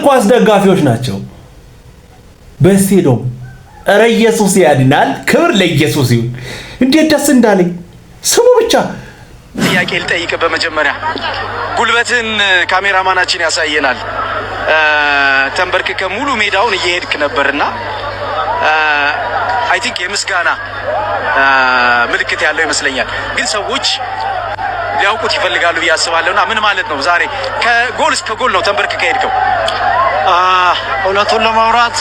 ኳስ ደጋፊዎች ናቸው በስቴዲየም ኧረ ኢየሱስ ያድናል ክብር ለኢየሱስ ይሁን እንዴት ደስ እንዳለኝ ስሙ ብቻ ጥያቄ ልጠይቅ በመጀመሪያ ጉልበትን ካሜራማናችን ያሳየናል ተንበርክከ ሙሉ ሜዳውን እየሄድክ ነበርና አይ ቲንክ የምስጋና ምልክት ያለው ይመስለኛል ግን ሰዎች ሊያውቁት ይፈልጋሉ ያስባለውና ምን ማለት ነው ዛሬ ከጎል እስከ ጎል ነው ተንበርክከ ሄድከው እውነቱን ለማውራት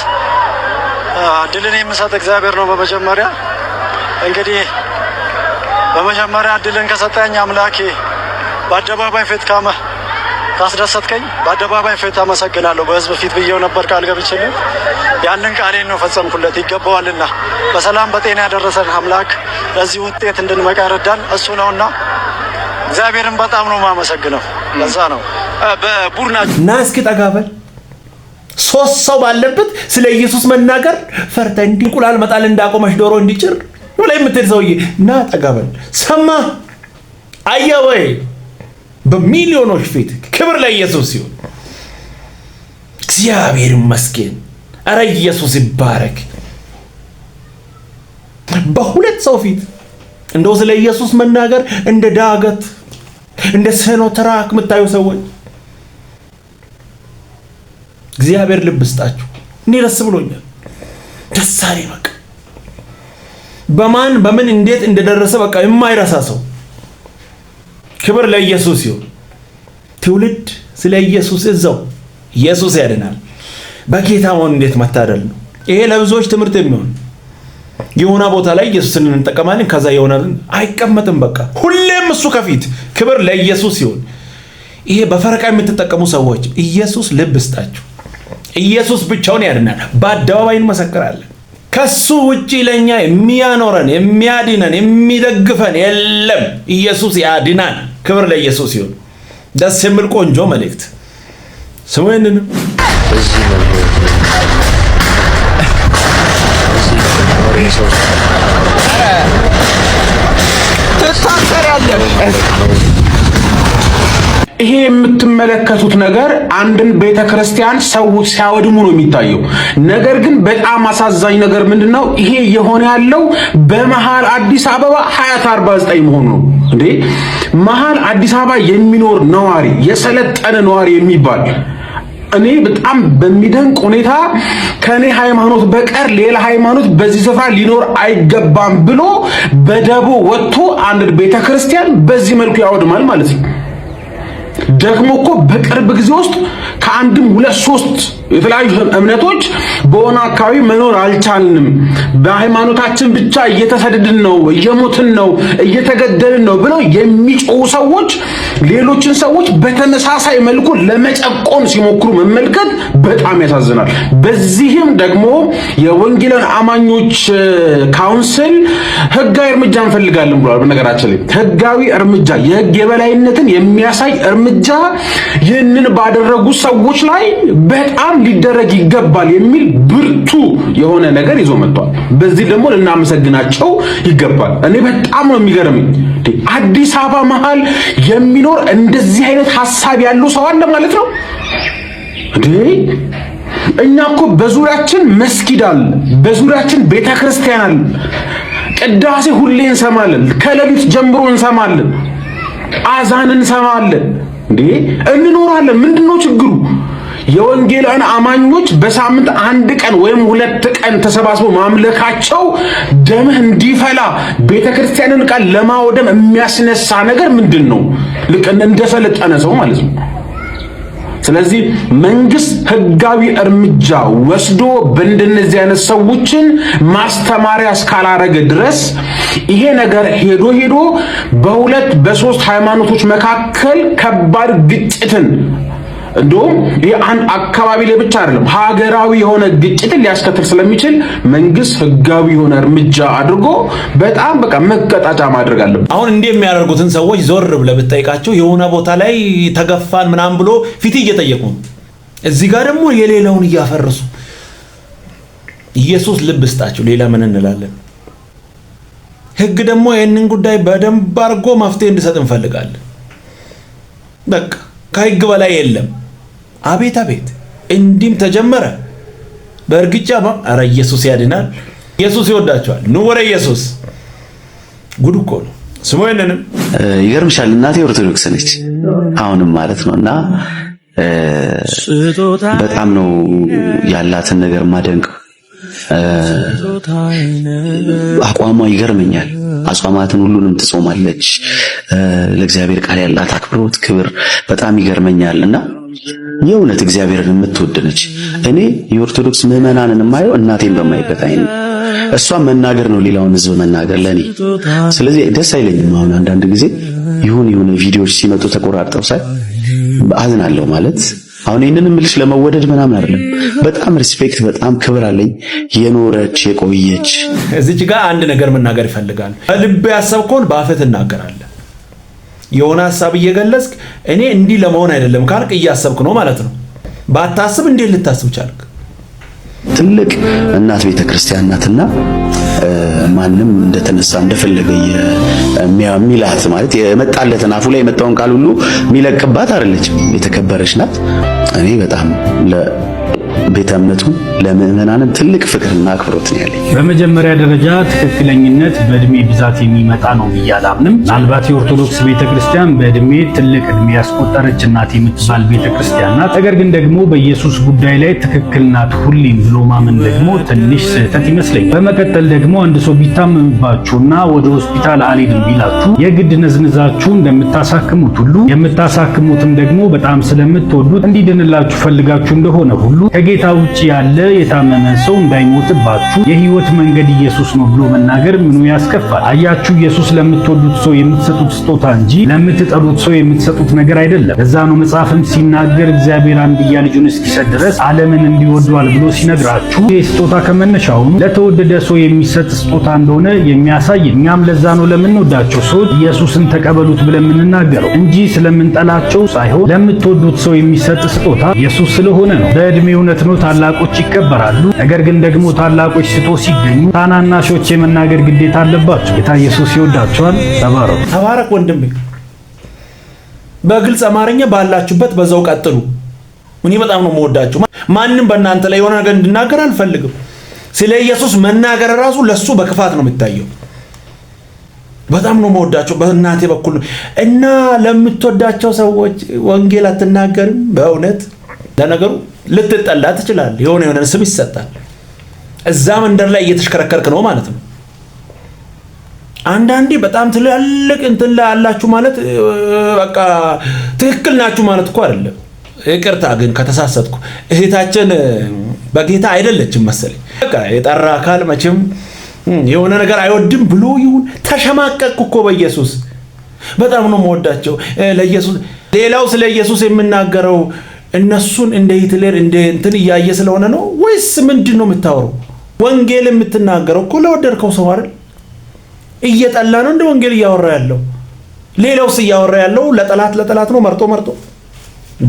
ድልን የምሰጥ እግዚአብሔር ነው በመጀመሪያ እንግዲህ በመጀመሪያ ድልን ከሰጠኝ አምላኬ በአደባባይ ፊት ካስደሰትከኝ በአደባባይ ፊት አመሰግናለሁ በህዝብ ፊት ብዬው ነበር ቃል ገብቼልህ ያንን ቃሌን ነው ፈጸምኩለት ይገባዋልና በሰላም በጤና ያደረሰን አምላክ ለዚህ ውጤት እንድንመጣ ረዳን እሱ ነውና እግዚአብሔርን በጣም ነው ማመሰግነው ለዛ ነው በቡርናና እስኪ ጠጋበል ሶስት ሰው ባለበት ስለ ኢየሱስ መናገር ፈርተ እንዲቁላል መጣል እንዳቆመሽ ዶሮ እንዲጭር ወላይ ምትል ሰውዬ ና ጠጋበል ሰማ አየወይ በሚሊዮኖች ፊት ክብር ለኢየሱስ ይሁን እግዚአብሔር ይመስገን አረ ኢየሱስ ይባረክ በሁለት ሰው ፊት እንደው ስለ ኢየሱስ መናገር እንደ ዳገት እንደ ሰኖትራክ መታዩ ሰዎች እግዚአብሔር ልብ ይስጣችሁ እኔ ደስ ብሎኛል ደስ አለኝ በቃ በምን እንዴት እንደደረሰ በቃ የማይረሳ ሰው ክብር ለኢየሱስ ይሁን ትውልድ ስለ ኢየሱስ እዛው ኢየሱስ ያድናል በጌታ መሆን እንዴት መታደል ነው ይሄ ለብዙዎች ትምህርት የሚሆን የሆነ ቦታ ላይ ኢየሱስን እንጠቀማለን ከዛ የሆነ አይቀመጥም በቃ ሁሌም እሱ ከፊት ክብር ለኢየሱስ ይሁን ይሄ በፈረቃ የምትጠቀሙ ሰዎች ኢየሱስ ልብ ይስጣችሁ ኢየሱስ ብቻውን ያድናል በአደባባይ እንመሰክራለን ከሱ ውጪ ለኛ የሚያኖረን የሚያድነን የሚደግፈን የለም ኢየሱስ ያድናል ክብር ለኢየሱስ ይሁን ደስ የሚል ቆንጆ መልእክት ስሙንን ይሄ የምትመለከቱት ነገር አንድን ቤተክርስቲያን ሰዎች ሲያወድሙ ነው የሚታየው ነገር ግን በጣም አሳዛኝ ነገር ምንድነው ይሄ የሆነ ያለው በመሃል አዲስ አበባ 2049 መሆኑ ነው እንዴ መሃል አዲስ አበባ የሚኖር ነዋሪ የሰለጠነ ነዋሪ የሚባል እኔ በጣም በሚደንቅ ሁኔታ ከኔ ሃይማኖት በቀር ሌላ ሃይማኖት በዚህ ስፍራ ሊኖር አይገባም ብሎ በደቦ ወጥቶ አንድ ቤተክርስቲያን በዚህ መልኩ ያወድማል ማለት ነው ደግሞ እኮ በቅርብ ጊዜ ውስጥ ከአንድም ሁለት ሶስት የተለያዩ እምነቶች በሆነ አካባቢ መኖር አልቻልንም በሃይማኖታችን ብቻ እየተሰደድን ነው እየሞትን ነው እየተገደልን ነው ብለው የሚጮሁ ሰዎች ሌሎችን ሰዎች በተመሳሳይ መልኩ ለመጨቆን ሲሞክሩ መመልከት በጣም ያሳዝናል በዚህም ደግሞ የወንጌላውያን አማኞች ካውንስል ህጋዊ እርምጃ እንፈልጋለን ብሏል በነገራችን ላይ ህጋዊ እርምጃ የህግ የበላይነትን የሚያሳይ እርምጃ ይህንን ባደረጉ ሰዎች ላይ በጣም ሊደረግ ይገባል የሚል ብርቱ የሆነ ነገር ይዞ መጥቷል በዚህ ደግሞ ልናመሰግናቸው ይገባል እኔ በጣም ነው የሚገርመኝ አዲስ አበባ መሃል የሚኖር እንደዚህ አይነት ሐሳብ ያለው ሰው አለ ማለት ነው እንዴ እኛ እኮ በዙሪያችን መስጊድ አለ በዙሪያችን ቤተክርስቲያን አለ ቅዳሴ ሁሌ እንሰማለን ከሌሊት ጀምሮ እንሰማለን አዛን እንሰማለን እንዴ እንኖራለን ምንድነው ችግሩ የወንጌላውያን አማኞች በሳምንት አንድ ቀን ወይም ሁለት ቀን ተሰባስበው ማምለካቸው ደምህ እንዲፈላ ቤተክርስቲያንን ቃል ለማውደም የሚያስነሳ ነገር ምንድነው ልክ እንደሰለጠነ ሰው ማለት ነው ስለዚህ መንግስት ህጋዊ እርምጃ ወስዶ በእንደነዚህ አይነት ሰዎችን ማስተማሪያ እስካላረገ ድረስ ይሄ ነገር ሄዶ በሁለት በሶስት ሃይማኖቶች መካከል ከባድ ግጭትን እንደውም የአንድ አካባቢ ላይ ብቻ አይደለም ሀገራዊ የሆነ ግጭትን ሊያስከትል ስለሚችል መንግስት ህጋዊ የሆነ እርምጃ አድርጎ በጣም በቃ መቀጣጫ ማድረግ አለበት አሁን እንደሚያደርጉትን ሰዎች ዞር ብለህ ብትጠይቃቸው የሆነ ቦታ ላይ ተገፋን ምናም ብሎ ፊት እየጠየቁ እዚህ ጋር ደግሞ የሌላውን እያፈረሱ ኢየሱስ ልብ ይስጣቸው ሌላ ምን እንላለን ህግ ደግሞ ይሄንን ጉዳይ በደንብ አድርጎ መፍትሄ እንዲሰጥ እንፈልጋለን በቃ ከህግ በላይ የለም አቤት እንዲም ተጀመረ በእርግጫ አረ ኢየሱስ ያድናል። ኢየሱስ ይወዳቸዋል። ኑ ወደ ኢየሱስ። ጉድ እኮ ነው። ስሞየንንም ይገርምሻል እናቴ ኦርቶዶክስ ነች አሁንም ማለት ነውና በጣም ነው ያላትን ነገር ማደንቀው። አቋሟ ይገርመኛል። አጽዋማትን ሁሉንም ትጾማለች። ለእግዚአብሔር ቃል ያላት አክብሮት፣ ክብር በጣም ይገርመኛልና የእውነት እግዚአብሔርን የምትወድ ነች። እኔ የኦርቶዶክስ ምዕመናንን የማየው እናቴን በማይበት አይነት እሷን መናገር ነው ሌላውን ህዝብ መናገር ለኔ። ስለዚህ ደስ አይለኝም። አሁን አንዳንድ ጊዜ የሆነ ቪዲዮዎች ሲመጡ ተቆራርጠው ሳይ አዝናለሁ። ማለት አሁን ይሄንን ምልሽ ለመወደድ ምናምን አይደለም። በጣም ሪስፔክት፣ በጣም ክብር አለኝ። የኖረች የቆየች እዚች ጋር አንድ ነገር መናገር ይፈልጋል። ልብ ያሰብከውን በአፍህ ትናገራለህ። የሆነ ሐሳብ እየገለጽክ እኔ እንዲህ ለመሆን አይደለም ካልክ እያሰብክ ነው ማለት ነው። ባታስብ እንዴት ልታስብ ቻልክ? ትልቅ እናት ቤተክርስቲያን ናትና ማንም እንደተነሳ እንደፈለገ የሚላት ማለት የመጣለትን አፉ ላይ የመጣውን ቃል ሁሉ የሚለቅባት አይደለችም። የተከበረች ናት። እኔ በጣም ቤተ እምነቱ ለምእመናንም ትልቅ ፍቅርና አክብሮት ነው ያለኝ። በመጀመሪያ ደረጃ ትክክለኝነት በእድሜ ብዛት የሚመጣ ነው ብዬ አላምንም። ምናልባት የኦርቶዶክስ ቤተክርስቲያን በእድሜ ትልቅ እድሜ ያስቆጠረች እናት የምትባል ቤተክርስቲያን ናት። ነገር ግን ደግሞ በኢየሱስ ጉዳይ ላይ ትክክል ናት ሁሌም ብሎ ማመን ደግሞ ትንሽ ስህተት ይመስለኛል። በመቀጠል ደግሞ አንድ ሰው ቢታመምባችሁና ወደ ሆስፒታል አልሄድም ቢላችሁ የግድ ነዝንዛችሁ እንደምታሳክሙት ሁሉ የምታሳክሙትም ደግሞ በጣም ስለምትወዱት እንዲድንላችሁ ፈልጋችሁ እንደሆነ ሁሉ ከጌታ ውጪ ያለ የታመመ ሰው እንዳይሞትባችሁ የህይወት መንገድ ኢየሱስ ነው ብሎ መናገር ምኑ ያስከፋል? አያችሁ፣ ኢየሱስ ለምትወዱት ሰው የምትሰጡት ስጦታ እንጂ ለምትጠሉት ሰው የምትሰጡት ነገር አይደለም። ለዛ ነው መጽሐፍም ሲናገር እግዚአብሔር አንድያ ልጁን እስኪሰጥ ድረስ ዓለምን እንዲወዷል ብሎ ሲነግራችሁ ይህ ስጦታ ከመነሻው ለተወደደ ሰው የሚሰጥ ስጦታ እንደሆነ የሚያሳይ። እኛም ለዛ ነው ለምንወዳቸው ሰዎች ኢየሱስን ተቀበሉት ብለን የምንናገረው እንጂ ስለምንጠላቸው ሳይሆን ለምትወዱት ሰው የሚሰጥ ስጦታ ኢየሱስ ስለሆነ ነው። በእድሜ እውነት ነው ታላቆች ይከበራሉ። ነገር ግን ደግሞ ታላቆች ስቶ ሲገኙ ታናናሾች የመናገር ግዴታ አለባቸው። ጌታ ኢየሱስ ይወዳቸዋል። ተባረክ ወንድሜ። በግልጽ አማርኛ ባላችሁበት በዛው ቀጥሉ። እኔ በጣም ነው የምወዳችሁ። ማንም በእናንተ ላይ የሆነ ነገር እንድናገር አልፈልግም። ስለ ኢየሱስ መናገር ራሱ ለሱ በክፋት ነው የሚታየው። በጣም ነው የምወዳቸው በእናቴ በኩል እና ለምትወዳቸው ሰዎች ወንጌል አትናገርም? በእውነት ለነገሩ ልትጠላ ትችላለህ። የሆነ ስም ይሰጣል። እዛ መንደር ላይ እየተሽከረከርክ ነው ማለት ነው። አንዳንዴ በጣም ትላልቅ እንትን ላይ አላችሁ ማለት በቃ ትክክል ናችሁ ማለት እኮ አይደለም። ይቅርታ ግን ከተሳሳትኩ እህታችን በጌታ አይደለችም መሰለኝ። በቃ የጠራ አካል መቼም የሆነ ነገር አይወድም ብሎ ይሁን ተሸማቀቅኩ እኮ በኢየሱስ። በጣም ነው የምወዳቸው ለኢየሱስ። ሌላው ስለ ኢየሱስ የምናገረው እነሱን እንደ ሂትለር እንደ እንትን እያየ ስለሆነ ነው ወይስ ምንድን ነው የምታወራው? ወንጌል የምትናገረው እኮ ለወደድከው ሰው አይደል? እየጠላ ነው እንደ ወንጌል እያወራ ያለው። ሌላውስ እያወራ ያለው ለጠላት ነው። መርጦ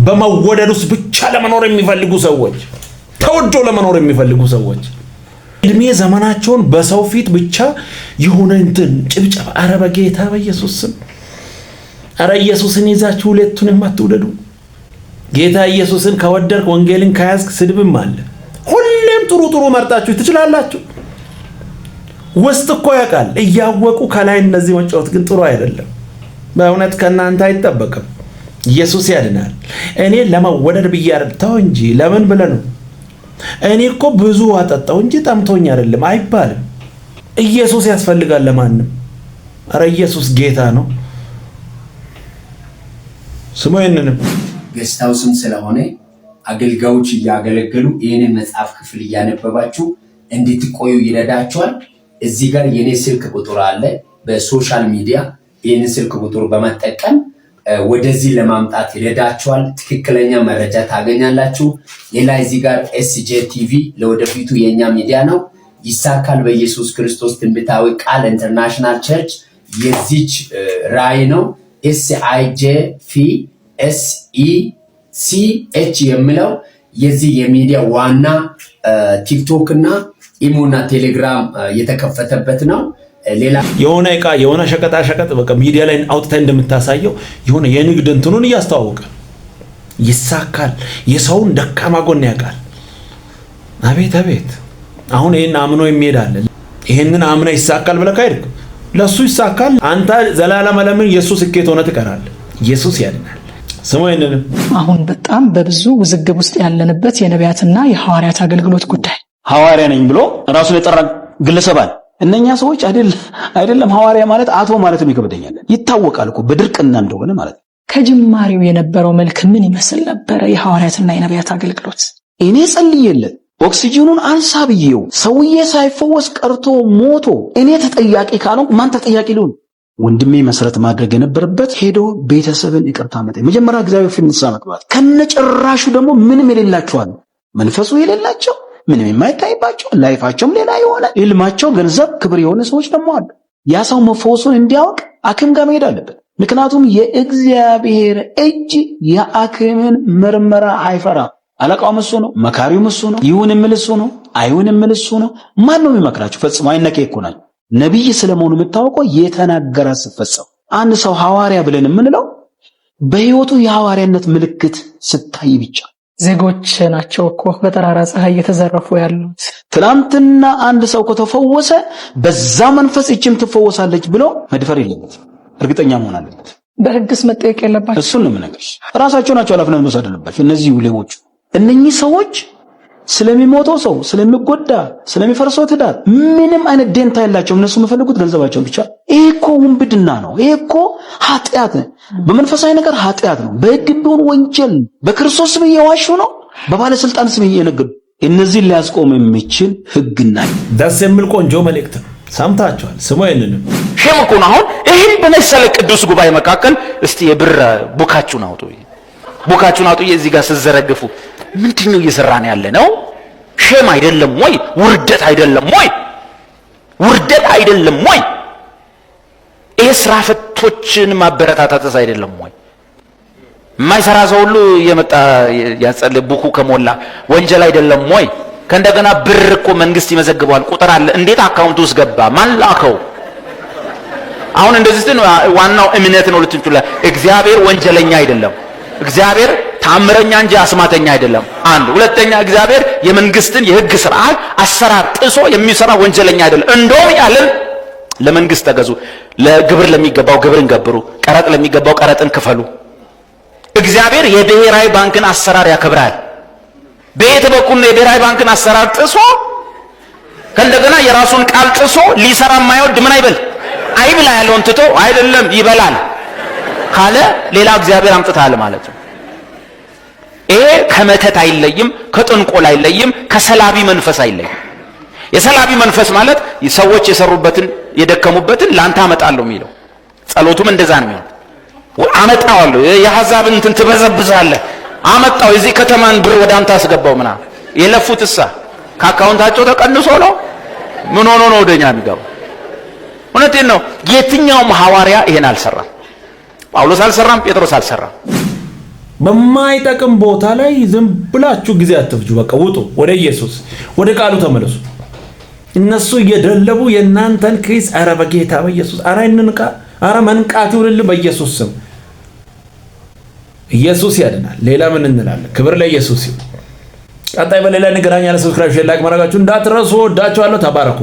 በመወደድ ውስጥ ብቻ ለመኖር የሚፈልጉ ሰዎች፣ ተወዶ ለመኖር የሚፈልጉ ሰዎች እድሜ ዘመናቸውን በሰው ፊት ብቻ የሆነ እንትን ጭብጨባ። አረ በጌታ በኢየሱስ ስም አረ ኢየሱስን ይዛችሁ ሁለቱንም አትውደዱ። ጌታ ኢየሱስን ከወደድክ ወንጌልን ከያዝክ ስድብም አለ። ሁሌም ጥሩ መርጣችሁ ትችላላችሁ። ውስጥ እኮ ያውቃል። እያወቁ ከላይ እነዚህ መጫወት ግን ጥሩ አይደለም። በእውነት ከእናንተ አይጠበቅም። ኢየሱስ ያድናል። እኔ ለመወደድ ብዬ ተው እንጂ ለምን ብለህ ነው? እኔ እኮ ብዙ አጠጣው እንጂ ጠምቶኝ አይደለም አይባልም። ኢየሱስ ያስፈልጋል ለማንም። አረ ኢየሱስ ጌታ ነው። ስሙ ይንንም ገስታውስም ስለሆነ አገልጋዮች እያገለገሉ ይህንን መጽሐፍ ክፍል እያነበባችሁ እንድትቆዩ ይረዳችኋል። እዚህ ጋር የኔ ስልክ ቁጥር አለ። በሶሻል ሚዲያ ይህንን ስልክ ቁጥር በመጠቀም ወደዚህ ለማምጣት ይረዳችኋል። ትክክለኛ መረጃ ታገኛላችሁ። ሌላ እዚህ ጋር ኤስጄ ቲቪ ለወደፊቱ የኛ ሚዲያ ነው። ይሳካል በኢየሱስ ክርስቶስ ትንቢታዊ ቃል ኢንተርናሽናል ቸርች የዚች ራእይ ነው። SIJFSECH የሚለው የዚህ የሚዲያ ዋና ቲክቶክ እና ኢሞና ቴሌግራም የተከፈተበት ነው። ሌላ የሆነ ዕቃ የሆነ ሸቀጣ ሸቀጥ በቃ ሚዲያ ላይ አውጥታ እንደምታሳየው የሆነ የንግድ እንትኑን እያስተዋወቀ ይሳካል። የሰውን ደካማ ጎን ያውቃል። አቤት አቤት! አሁን ይሄን አምኖ የሚሄዳል። ይሄንን አምነ ይሳካል ብለህ ካይልክ ለሱ ይሳካል። አንተ ዘላለም ዓለምን ኢየሱስ ስኬት ሆነ ትቀራለህ። ኢየሱስ ያድናል። ስሙ ይሄንን አሁን በጣም በብዙ ውዝግብ ውስጥ ያለንበት የነቢያትና የሐዋርያት አገልግሎት ጉዳይ። ሐዋርያ ነኝ ብሎ ራሱን የጠራ ግለሰብ አለ። እነኛ ሰዎች አይደለም ሐዋርያ ማለት አቶ ማለትም ይከብደኛል። ይታወቃል እኮ በድርቅና እንደሆነ ማለት ነው። ከጅማሬው የነበረው መልክ ምን ይመስል ነበር የሐዋርያትና የነቢያት አገልግሎት? እኔ ጸልዬለት ኦክሲጂኑን አንሳ ብዬው ሰውዬ ሳይፈወስ ቀርቶ ሞቶ እኔ ተጠያቂ ካልሆንኩ ማን ተጠያቂ ሊሆን? ወንድሜ መሰረት ማድረግ የነበረበት ሄዶ ቤተሰብን ይቅርታ መጠየቅ፣ መጀመሪያ እግዚአብሔር ፊት ንስሐ መግባት። ከነጭራሹ ደግሞ ምንም የሌላቸዋል፣ መንፈሱ የሌላቸው ምንም የማይታይባቸው ላይፋቸውም ሌላ የሆነ ኢልማቸው ገንዘብ ክብር የሆነ ሰዎች ደግሞ አሉ። ያ ሰው መፈወሱን እንዲያውቅ ሐኪም ጋር መሄድ አለበት። ምክንያቱም የእግዚአብሔር እጅ የሐኪምን ምርመራ አይፈራም። አለቃውም እሱ ነው፣ መካሪውም እሱ ነው። ይሁን የሚል እሱ ነው፣ አይሁን የሚል እሱ ነው። ማን ነው የሚመክራችሁ? ፈጽሞ አይነኬ እኮ ናቸው። ነብይ ስለመሆኑ የምታወቀው የተናገረ ሲፈጸም። አንድ ሰው ሐዋርያ ብለን የምንለው በህይወቱ የሐዋርያነት ምልክት ስታይ ብቻ። ዜጎች ናቸው እኮ በጠራራ ፀሐይ እየተዘረፉ ያሉት። ትናንትና አንድ ሰው ከተፈወሰ በዛ መንፈስ እችም ትፈወሳለች ብሎ መድፈር የለበትም፣ እርግጠኛ መሆን አለበት። በህግስ መጠየቅ የለባቸው። እሱን ነው የምነግርሽ። ራሳቸው ናቸው ኃላፊነት መውሰድ አለባቸው። እነዚህ ሌቦች፣ እነኚህ ሰዎች ስለሚሞተው ሰው፣ ስለሚጎዳ፣ ስለሚፈርሰው ትዳር ምንም አይነት ደንታ የላቸውም። እነሱ የሚፈልጉት ገንዘባቸውን ብቻ። ይሄ እኮ ውንብድና ነው። ይሄ እኮ ኃጢአት ነው። በመንፈሳዊ ነገር ኃጢአት ነው። በህግ ቢሆን ወንጀል። በክርስቶስ ስም እየዋሹ ነው፣ በባለስልጣን ስም እየነገዱ። እነዚህን ሊያስቆም የሚችል ህግና ደስ የሚል ቆንጆ መልእክት ሰምታችኋል። ስሙ ይሄንን ሼም እኮ ነው። አሁን ይሄን በመሰለ ቅዱስ ጉባኤ መካከል እስቲ የብር ቡካችሁን አውጡ፣ ቡካችሁን አውጡ። እዚህ ጋር ስዘረግፉ ምንድነው እየሰራን ያለ ነው? ሼም አይደለም ወይ? ውርደት አይደለም ወይ? ውርደት አይደለም ወይ? ይሄ ስራ ፈቶችን ማበረታታትስ አይደለም ወይ? የማይሰራ ሰው ሁሉ የመጣ ያጸለ ቡኩ ከሞላ ወንጀል አይደለም ወይ? ከእንደገና ብር እኮ መንግስት ይመዘግባል፣ ቁጥር አለ። እንዴት አካውንቱ ውስጥ ገባ? ማን ላከው? አሁን እንደዚህ ነው። ዋናው እምነት ነው ልትንቹላ። እግዚአብሔር ወንጀለኛ አይደለም። እግዚአብሔር ታምረኛ እንጂ አስማተኛ አይደለም። አንድ ሁለተኛ፣ እግዚአብሔር የመንግስትን የህግ ስርዓት አሰራር ጥሶ የሚሰራ ወንጀለኛ አይደለም። እንደውም ያለን ለመንግስት ተገዙ፣ ለግብር ለሚገባው ግብርን ገብሩ፣ ቀረጥ ለሚገባው ቀረጥን ክፈሉ። እግዚአብሔር የብሔራዊ ባንክን አሰራር ያከብራል። በየት በኩል ነው የብሔራዊ ባንክን አሰራር ጥሶ ከእንደገና የራሱን ቃል ጥሶ ሊሰራ የማይወድ ምን አይበል አይብላ ያለውን ትቶ አይደለም ይበላል ካለ ሌላ እግዚአብሔር አምጥታል ማለት ነው። ይሄ ከመተት አይለይም፣ ከጥንቆል አይለይም፣ ከሰላቢ መንፈስ አይለይም። የሰላቢ መንፈስ ማለት ሰዎች የሰሩበትን የደከሙበትን ላንተ አመጣለሁ የሚለው ጸሎቱም እንደዛ ነው የሚሆነው። አመጣዋለሁ የአሕዛብን እንትን ትበዘብዛለህ። አመጣው የዚህ ከተማን ብር ወደ አንተ አስገባው ምናምን የለፉትሳ ከአካውንታቸው ተቀንሶ ነው። ምን ሆኖ ነው ወደኛ የሚገባው? እውነቴን ነው። የትኛውም ሐዋርያ ይሄን አልሰራም። ጳውሎስ አልሰራም፣ ጴጥሮስ አልሰራም። በማይጠቅም ቦታ ላይ ዝም ብላችሁ ጊዜ አትፍጁ። በቃ ውጡ፣ ወደ ኢየሱስ ወደ ቃሉ ተመለሱ። እነሱ እየደለቡ የእናንተን ኪስ ኧረ በጌታ በኢየሱስ ኧረ እንንቃ፣ ኧረ መንቃት ይሁንልን በኢየሱስ ስም። ኢየሱስ ያድናል። ሌላ ምን እንላለን? ክብር ለኢየሱስ ይሁን። ቀጣይ በሌላ እንገናኛለን። ሰብስክራይብ፣ ሼር፣ ላይክ ማድረጋችሁ እንዳትረሱ። ወዳችኋለሁ። ተባረኩ።